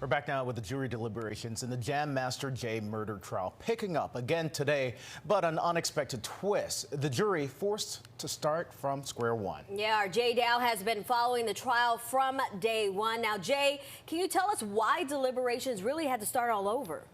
We're back now with the jury deliberations in the Jam Master Jay murder trial, picking up again today, but an unexpected twist. The jury forced to start from square one. Yeah, our Jay Dow has been following the trial from day one. Now, Jay, can you tell us why deliberations really had to start all over?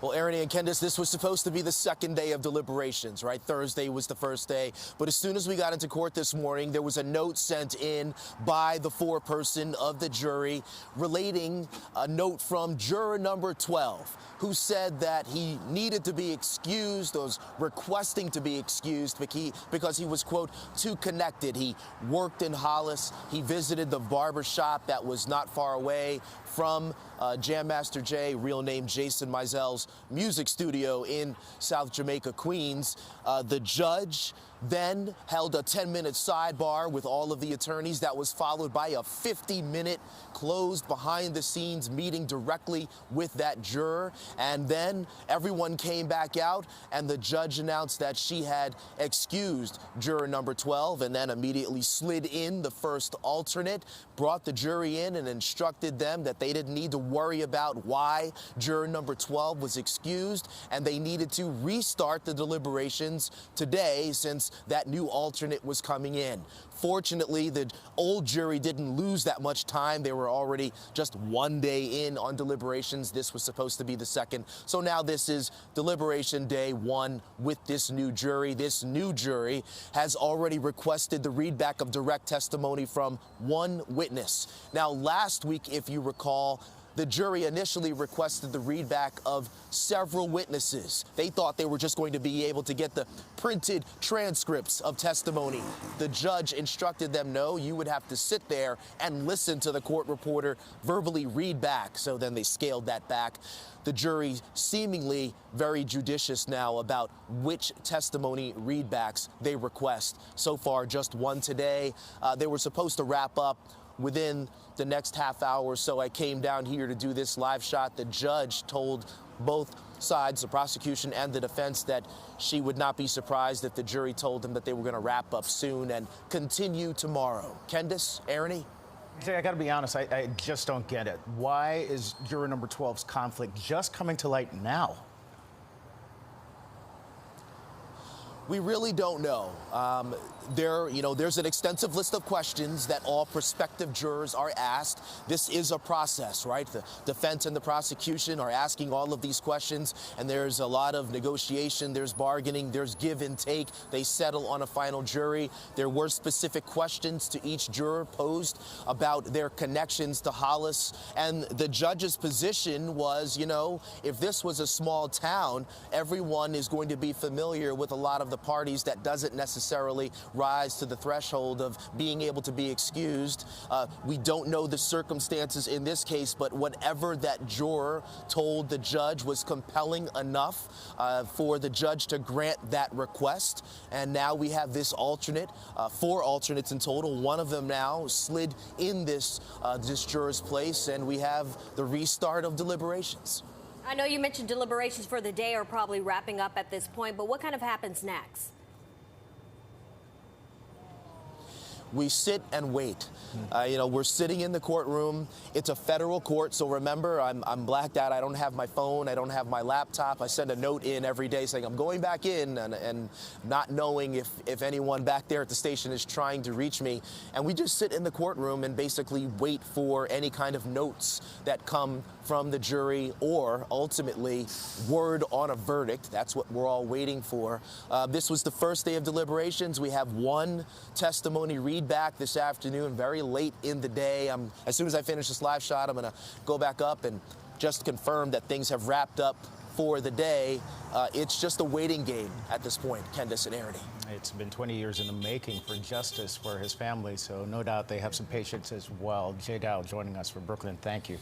Well, Aaron and Candace, this was supposed to be the second day of deliberations, right? Thursday was the first day. But as soon as we got into court this morning, there was a note sent in by the foreperson of the jury relating a note from juror number 12, who said that he needed to be excused, or was requesting to be excused because he was, quote, too connected. He worked in Hollis. He visited the barber shop that was not far away from Jam Master Jay, real name Jason Meisel's music studio in South Jamaica, Queens. The judge then held a 10-minute sidebar with all of the attorneys that was followed by a 50-minute closed behind-the-scenes meeting directly with that juror. And then everyone came back out, and the judge announced that she had excused juror number 12 and then immediately slid in the first alternate, brought the jury in and instructed them that they didn't need to worry about why juror number 12 was excused, and they needed to restart the deliberations today since that new alternate was coming in. Fortunately, the old jury didn't lose that much time. They were already just one day in on deliberations. This was supposed to be the second. So now this is deliberation day one with this new jury. This new jury has already requested the readback of direct testimony from one witness. Now, last week, if you recall, the jury initially requested the readback of several witnesses. They thought they were just going to be able to get the printed transcripts of testimony. The judge instructed them, no, you would have to sit there and listen to the court reporter verbally read back. So then they scaled that back. The jury seemingly very judicious now about which testimony readbacks they request. So far, just one today. They were supposed to wrap up within the next half hour or so. I came down here to do this live shot. The judge told both sides, the prosecution and the defense, that she would not be surprised if the jury told them that they were going to wrap up soon and continue tomorrow. Candace, Aaron? Jay, I got to be honest, I just don't get it. Why is juror number 12's conflict just coming to light now? We really don't know. There's an extensive list of questions that all prospective jurors are asked. This is a process, right? The defense and the prosecution are asking all of these questions, and there's a lot of negotiation, there's bargaining, there's give and take. They settle on a final jury. There were specific questions to each juror posed about their connections to Hollis, and the judge's position was, if this was a small town, everyone is going to be familiar with a lot of the parties. That doesn't necessarily rise to the threshold of being able to be excused. We don't know the circumstances in this case, but whatever that juror told the judge was compelling enough for the judge to grant that request. And now we have this alternate, 4 alternates in total. One of them now slid in this juror's place, and we have the restart of deliberations. I know you mentioned deliberations for the day are probably wrapping up at this point, but what kind of happens next? We sit and wait. We're sitting in the courtroom. It's a federal court, so remember, I'm blacked out. I don't have my phone. I don't have my laptop. I send a note in every day saying I'm going back in, and not knowing if anyone back there at the station is trying to reach me. And we just sit in the courtroom and basically wait for any kind of notes that come from the jury, or ultimately word on a verdict. That's what we're all waiting for. This was the first day of deliberations. We have one testimony readback this afternoon, very late in the day. As soon as I finish this live shot, I'm going to go back up and just confirm that things have wrapped up for the day. It's just a waiting game at this point, Candace and Aaron. It's been 20 years in the making for justice for his family, so no doubt they have some patience as well. Jay Dow joining us from Brooklyn. Thank you.